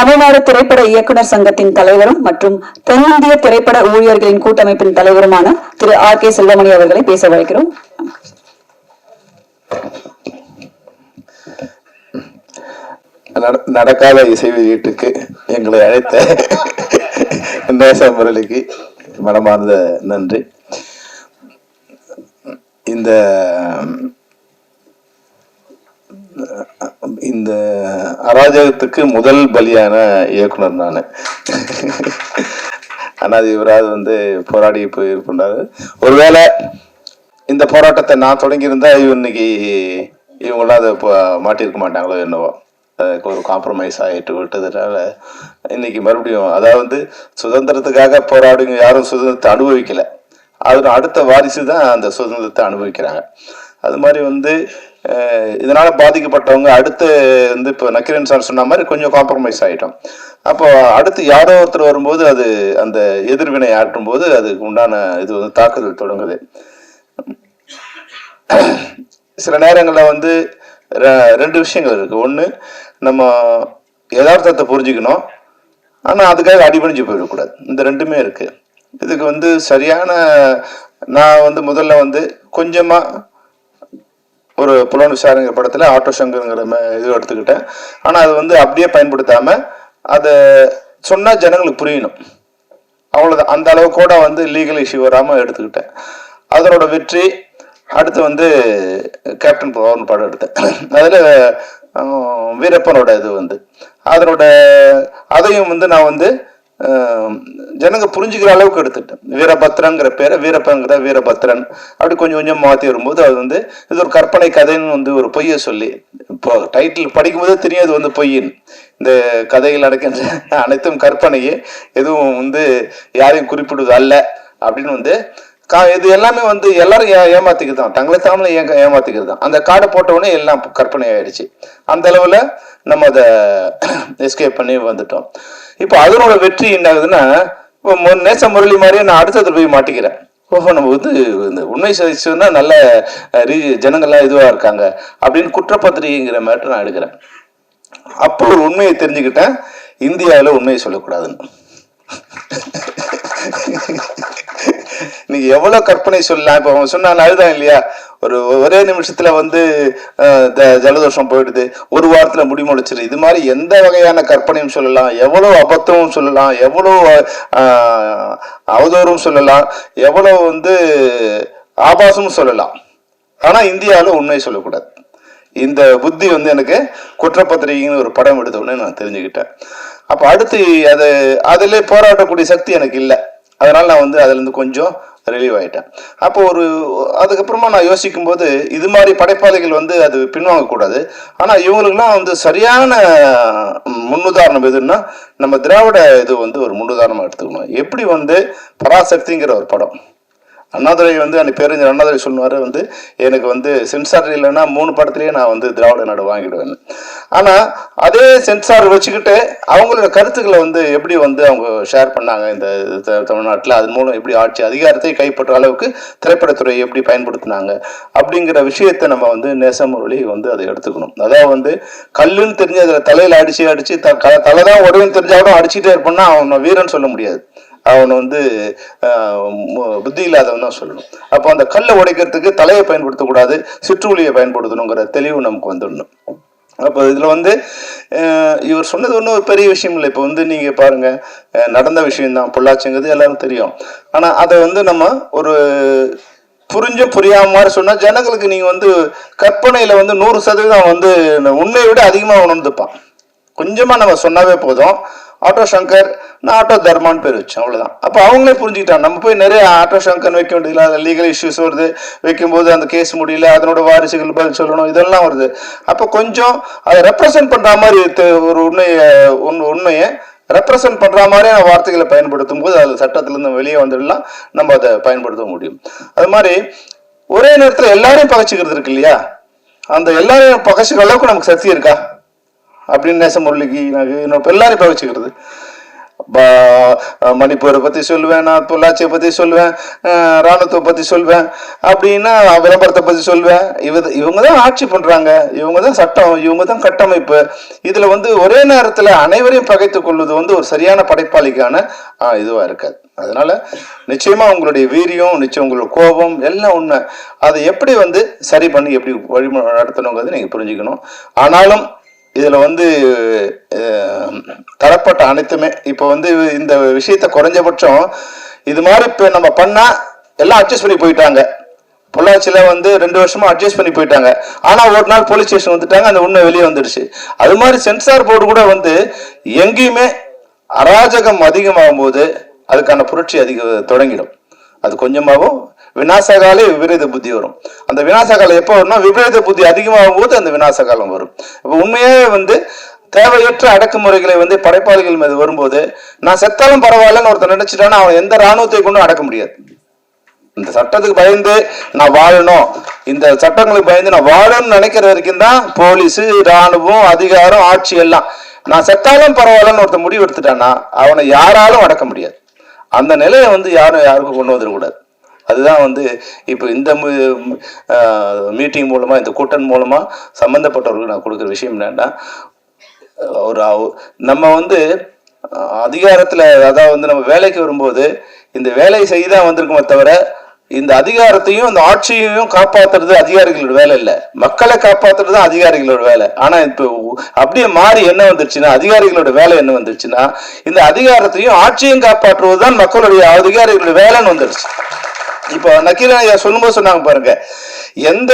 தமிழ்நாடு திரைப்பட இயக்குனர் சங்கத்தின் தலைவரும் மற்றும் தென்னிந்திய திரைப்பட ஊழியர்களின் கூட்டமைப்பின் தலைவருமான திரு ஆர் கே செல்வமணி அவர்களை பேச வைக்கிறோம். நடக்காத இசை வெளியீட்டுக்கு எங்களை அழைத்த நேச முரளிக்கு மனமார்ந்த நன்றி. இந்த இந்த அராஜகத்துக்கு முதல் பலியான இயக்குனர் நான். ஆனால் இவராது போராடி போயிருக்கின்றாரு. ஒருவேளை இந்த போராட்டத்தை நான் தொடங்கியிருந்தா இன்னைக்கு இவங்களாம் அதை மாட்டியிருக்க மாட்டாங்களோ என்னவோ. ஒரு காம்ப்ரமைஸ் ஆகிட்டு விட்டதுனால இன்னைக்கு மறுபடியும் அதாவது சுதந்திரத்துக்காக போராடுங்க யாரும் சுதந்திரத்தை அனுபவிக்கல, அது அடுத்த வாரிசு தான் அந்த சுதந்திரத்தை அனுபவிக்கிறாங்க. அது மாதிரி இதனால பாதிக்கப்பட்டவங்க அடுத்து இப்போ நக்கீரன் சார் சொன்ன மாதிரி கொஞ்சம் காம்ப்ரமைஸ் ஆகிட்டோம். அப்போ அடுத்து யாரோ ஒருத்தர் வரும்போது அது அந்த எதிர்வினை ஆற்றும் போது அதுக்கு உண்டான இது தாக்குதல் தொடங்குது. சில நேரங்களில் ரெண்டு விஷயங்கள் இருக்கு. ஒன்று, நம்ம யதார்த்தத்தை புரிஞ்சுக்கணும், ஆனால் அதுக்காக அடிபணிஞ்சு போயிடக்கூடாது. இந்த ரெண்டுமே இருக்கு. இதுக்கு சரியான நான் முதல்ல கொஞ்சமாக ஒரு புலன் விசாரணைங்கிற படத்தில் ஆட்டோ சங்கருங்கிற இது எடுத்துக்கிட்டேன். ஆனால் அது அப்படியே பயன்படுத்தாம அதை சொன்னால் ஜனங்களுக்கு புரியணும், அவ்வளோதான். அந்த அளவு கூட லீகல் இஷ்யூ வராமல் எடுத்துக்கிட்டேன். அதனோட வெற்றி. அடுத்து கேப்டன் பவன் படம் எடுத்தேன். அதில் வீரப்பனோட இது அதனோட அதையும் நான் ஜனங்க புரிஞ்சுக்கிற அளவுக்கு எடுத்துட்டேன். வீரபத்ரங்கிற பேரை வீரப்பங்கிற வீரபத்ரன் அப்படி கொஞ்சம் கொஞ்சம் மாற்றி வரும்போது அது இது ஒரு கற்பனை கதைன்னு ஒரு பொய்யை சொல்லி இப்போ டைட்டில் படிக்கும்போதே தெரியாது பொய்யின்னு. இந்த கதைகள் நடக்கின்ற அனைத்தும் கற்பனையே, எதுவும் யாரையும் குறிப்பிடுவது அல்ல அப்படின்னு இது எல்லாமே எல்லாரும் ஏமாத்திக்கிறது தான், தங்களை தாமலை ஏமாத்திக்கிறது தான். அந்த கார்டை போட்டவுடனே எல்லாம் கற்பனை ஆயிடுச்சு. அந்த அளவுல நம்ம அதை எஸ்கேப் பண்ணி வந்துட்டோம். இப்போ அதனோட வெற்றி என்ன ஆகுதுன்னா, இப்போ நேச முரளி மாதிரியே நான் அடுத்தது போய் மாட்டிக்கிறேன். ஓஹோ, நம்ம இந்த உண்மை சொன்னா நல்ல ஜனங்கள்லாம் இதுவா இருக்காங்க அப்படின்னு குற்றப்பத்திரிகைங்கிற மேட்டர் நான் எடுக்கிறேன். அப்போ ஒரு உண்மையை தெரிஞ்சுக்கிட்டேன், இந்தியாவில் உண்மையை சொல்லக்கூடாதுன்னு. நீங்க எவ்வளவு கற்பனை சொல்லலாம். இப்ப அவங்க சொன்னாங்க அதுதான் இல்லையா, ஒரே நிமிஷத்துல ஜலதோஷம் போயிடுது, ஒரு வாரத்துல முடிமுடிச்சிரு. இது மாதிரி எந்த வகையான கற்பனையும் சொல்லலாம், எவ்வளவு அபத்தமும் சொல்லலாம், எவ்வளவு அவதூறும் சொல்லலாம், எவ்வளவு ஆபாசமும் சொல்லலாம். ஆனா இந்தியாவில் உண்மையை சொல்லக்கூடாது. இந்த புத்தி எனக்கு குற்றப்பத்திரிகைன்னு ஒரு படம் எடுத்த உடனே நான் தெரிஞ்சுக்கிட்டேன். அப்ப அடுத்து அதுல போராடக்கூடிய சக்தி எனக்கு இல்லை. அதனால நான் அதுல கொஞ்சம் ரிலீவ் ஆயிட்டேன். அப்போ அதுக்கப்புறமா நான் யோசிக்கும் போது இது மாதிரி படைப்பாளிகள் அது பின்வாங்க கூடாது. ஆனா இவங்களுக்குலாம் சரியான முன்னுதாரணம் எதுன்னா நம்ம திராவிட இது ஒரு முன்னுதாரணமா எடுத்துக்கணும். எப்படி பராசக்திங்கிற ஒரு படம், அண்ணாதுரை அன்னைக்கு பேரறிஞர் அண்ணாதுரை சொல்லுவாரு எனக்கு சென்சார் இல்லைன்னா 3 படத்திலேயே நான் திராவிட நாடு வாங்கிடுவேன். ஆனா அதே சென்சார் வச்சுக்கிட்டு அவங்களோட கருத்துக்களை எப்படி அவங்க ஷேர் பண்ணாங்க இந்த தமிழ்நாட்டில், அது மூலம் எப்படி ஆட்சி அதிகாரத்தை கைப்பற்ற அளவுக்கு திரைப்படத்துறை எப்படி பயன்படுத்தினாங்க அப்படிங்கிற விஷயத்தை நம்ம நேசமுரளி அதை எடுத்துக்கணும். அதாவது கல்லுன்னு தெரிஞ்சு அதில் தலையில அடிச்சு தலைதான் உடனே தெரிஞ்சாலும் அடிச்சுட்டே இருப்போம்னா அவன் வீரன் சொல்ல முடியாது, அவன் புத்தி இல்லாதவன் தான் சொல்லணும். அப்போ அந்த கல்லை உடைக்கிறதுக்கு தலையை பயன்படுத்தக்கூடாது, சிற்றுளியை பயன்படுத்தணுங்கிற தெளிவு நமக்கு வந்துடணும். அப்போ இதுல இவர் சொன்னது ஒன்றும் ஒரு பெரிய விஷயம் இல்லை. இப்போ நீங்க பாருங்க, நடந்த விஷயம்தான், பொள்ளாச்சிங்கிறது எல்லாரும் தெரியும். ஆனா அதை நம்ம ஒரு புரிஞ்சும் புரியாம மாதிரி சொன்னா ஜனங்களுக்கு நீங்க கற்பனையில 100% உண்மையை விட அதிகமா உணர்ந்துப்பான். கொஞ்சமா நம்ம சொன்னாவே போதும். ஆட்டோ சங்கர், நான் ஆட்டோ தர்மான்னு பேர் வச்சேன், அவ்வளவுதான். அப்போ அவங்களே புரிஞ்சுக்கிட்டாங்க. நம்ம போய் நிறைய ஆட்டோ சங்கர் வைக்க வேண்டியதில்லை, அதில் லீகல் இஷ்யூஸ் வருது, வைக்கும்போது அந்த கேஸ் முடியல, அதனோட வாரிசுகள் பதில் சொல்லணும், இதெல்லாம் வருது. அப்போ கொஞ்சம் அதை ரெப்ரசன்ட் பண்ற மாதிரி ஒரு உண்மையை ரெப்ரசன்ட் பண்ற மாதிரியான வார்த்தைகளை பயன்படுத்தும் போது அது சட்டத்திலிருந்து வெளியே வந்துடலாம், நம்ம அதை பயன்படுத்த முடியும். அது மாதிரி ஒரே நேரத்தில் எல்லாரையும் பகைச்சிக்கிறது இருக்கு இல்லையா, அந்த எல்லாரையும் பகைச்சிக்கிற அளவுக்கு நமக்கு சக்தி இருக்கா அப்படின்னு நேசமுரளிக்கு எல்லாரையும் பகிச்சுக்கிறது. மணிப்பூரை பற்றி சொல்லுவேன், நான் பொள்ளாச்சியை பற்றி சொல்லுவேன், இராணுவத்தை பற்றி சொல்வேன், அப்படின்னா விளம்பரத்தை பற்றி சொல்வேன். இவங்க தான் ஆட்சி பண்ணுறாங்க, இவங்க தான் சட்டம், இவங்க தான் கட்டமைப்பு. இதில் வந்து ஒரே நேரத்தில் அனைவரையும் பகைத்து கொள்வது வந்து ஒரு சரியான படைப்பாளிக்கான இதுவாக இருக்காது. அதனால நிச்சயமா உங்களுடைய வீரியம், நிச்சயம் உங்களோட கோபம் எல்லாம் உண்மை. அதை எப்படி வந்து சரி பண்ணி எப்படி வழி நடத்தணுங்கிறது நீங்க புரிஞ்சுக்கணும். ஆனாலும் இதுல வந்து தரப்பட்ட அனைத்துமே இப்போ வந்து இந்த விஷயத்த குறைஞ்சபட்சம் இது மாதிரி இப்போ நம்ம பண்ணா எல்லாம் அட்ஜஸ்ட் பண்ணி போயிட்டாங்க. பொள்ளாச்சியில வந்து 2 வருஷமா அட்ஜஸ்ட் பண்ணி போயிட்டாங்க. ஆனா ஒரு நாள் போலீஸ் ஸ்டேஷன் வந்துட்டாங்க, அந்த உண்மை வெளியே வந்துடுச்சு. அது மாதிரி சென்சார் போர்டு கூட வந்து எங்கேயுமே அராஜகம் அதிகமாகும் போது அதுக்கான புரட்சி தொடங்கிடும். அது கொஞ்சமாகவும் விநாசகாலே விபரீத புத்தி வரும். அந்த விநாசகாலம் எப்போ வரும்னா விபரீத புத்தி அதிகமாகும் போது அந்த விநாசகாலம் வரும். இப்போ உண்மையே வந்து தேவையற்ற அடக்குமுறைகளை வந்து படைப்பாளிகள் மீது வரும்போது நான் செத்தாலும் பரவாயில்லன்னு ஒருத்தர் நினைச்சிட்டான்னா அவன் எந்த இராணுவத்தை கொண்டும் அடக்க முடியாது. இந்த சட்டத்துக்கு பயந்து நான் வாழணும், இந்த சட்டங்களுக்கு பயந்து நான் வாழணும்னு நினைக்கிற வரைக்கும் தான் போலீஸ், இராணுவம், அதிகாரம், ஆட்சி எல்லாம். நான் செத்தாலும் பரவாயில்லன்னு ஒருத்தர் முடிவு எடுத்துட்டான்னா அவனை யாராலும் அடக்க முடியாது. அந்த நிலையை வந்து யாருக்கும் கொண்டு வந்துடக்கூடாது. அதுதான் வந்து இப்போ இந்த மீட்டிங் மூலமா, இந்த கூட்டம் மூலமா சம்பந்தப்பட்டவர்களுக்கு நான் கொடுக்குற விஷயம் என்னன்னா, நம்ம வந்து அதிகாரத்துல, அதாவது வந்து நம்ம வேலைக்கு வரும்போது இந்த வேலை செய்தான் வந்திருக்குமே தவிர இந்த அதிகாரத்தையும் இந்த ஆட்சியையும் காப்பாத்துறது அதிகாரிகளோட வேலை இல்லை, மக்களை காப்பாத்துறது தான் அதிகாரிகளோட வேலை. ஆனா இப்போ அப்படியே மாறி என்ன வந்துருச்சுன்னா, அதிகாரிகளோட வேலை என்ன வந்துருச்சுன்னா, இந்த அதிகாரத்தையும் ஆட்சியும் காப்பாற்றுவதுதான் மக்களுடைய அதிகாரிகளோட வேலைன்னு வந்துருச்சு. இப்போ நக்கீரன் சொல்லும்போது சொன்னாங்க பாருங்க, எந்த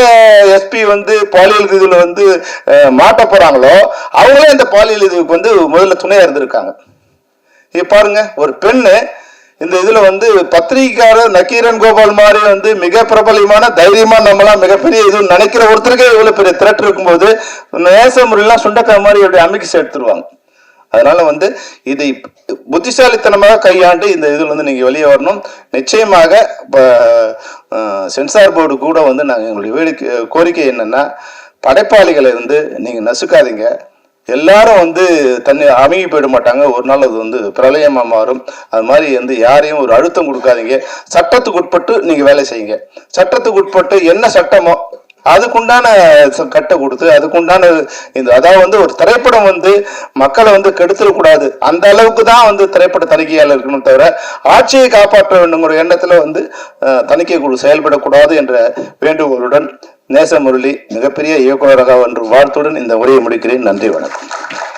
எஸ்பி வந்து பாலியல் இதுல வந்து மாட்ட போறாங்களோ அவங்களே இந்த பாலியல் இதுக்கு வந்து முதல்ல துணையா இருந்திருக்காங்க. இப்ப பாருங்க, ஒரு பெண்ணு இந்த இதுல வந்து பத்திரிகையாளர் நக்கீரன் கோபால் மாதிரி வந்து மிக பிரபலமான தைரியமா நம்மளாம் மிகப்பெரிய இது நினைக்கிற ஒருத்தருக்கே இவ்வளவு பெரிய திரட்டு இருக்கும்போது நேச முறையெல்லாம் சுண்டக்காய் மாதிரி அமிக்ஸ் எடுத்துருவாங்க. அதனால வந்து இதை புத்திசாலித்தனமாக கையாண்டு இந்த இதுல வந்து நீங்க வெளியே வரணும். நிச்சயமாக சென்சார் போர்டு கூட வந்து நாங்கள் எங்களுடைய கோரிக்கை என்னன்னா, படைப்பாளிகளை வந்து நீங்க நசுக்காதீங்க. எல்லாரும் வந்து தன்னை அமைங்கி போயிட மாட்டாங்க, ஒரு நாள் அது வந்து பிரளயமா மாறும். அது மாதிரி வந்து யாரையும் ஒரு அழுத்தம் கொடுக்காதீங்க. சட்டத்துக்கு உட்பட்டு நீங்க வேலை செய்யுங்க. சட்டத்துக்கு உட்பட்டு என்ன சட்டமோ அதுக்குண்டான கட்டை கொடுத்து அதுக்குண்டான இந்த, அதாவது வந்து ஒரு திரைப்படம் வந்து மக்களை வந்து கெடுத்துடக்கூடாது, அந்த அளவுக்கு தான் வந்து திரைப்பட தணிக்கையாளர் இருக்கணும் தவிர ஆட்சியை காப்பாற்ற வேண்டுங்கிற எண்ணத்துல வந்து தணிக்கை குழு செயல்படக்கூடாது என்ற வேண்டுகோளுடன் நேச முரளி மிகப்பெரிய இயக்குநராக என்று வாழ்த்துடன் இந்த உரையை முடிக்கிறேன். நன்றி, வணக்கம்.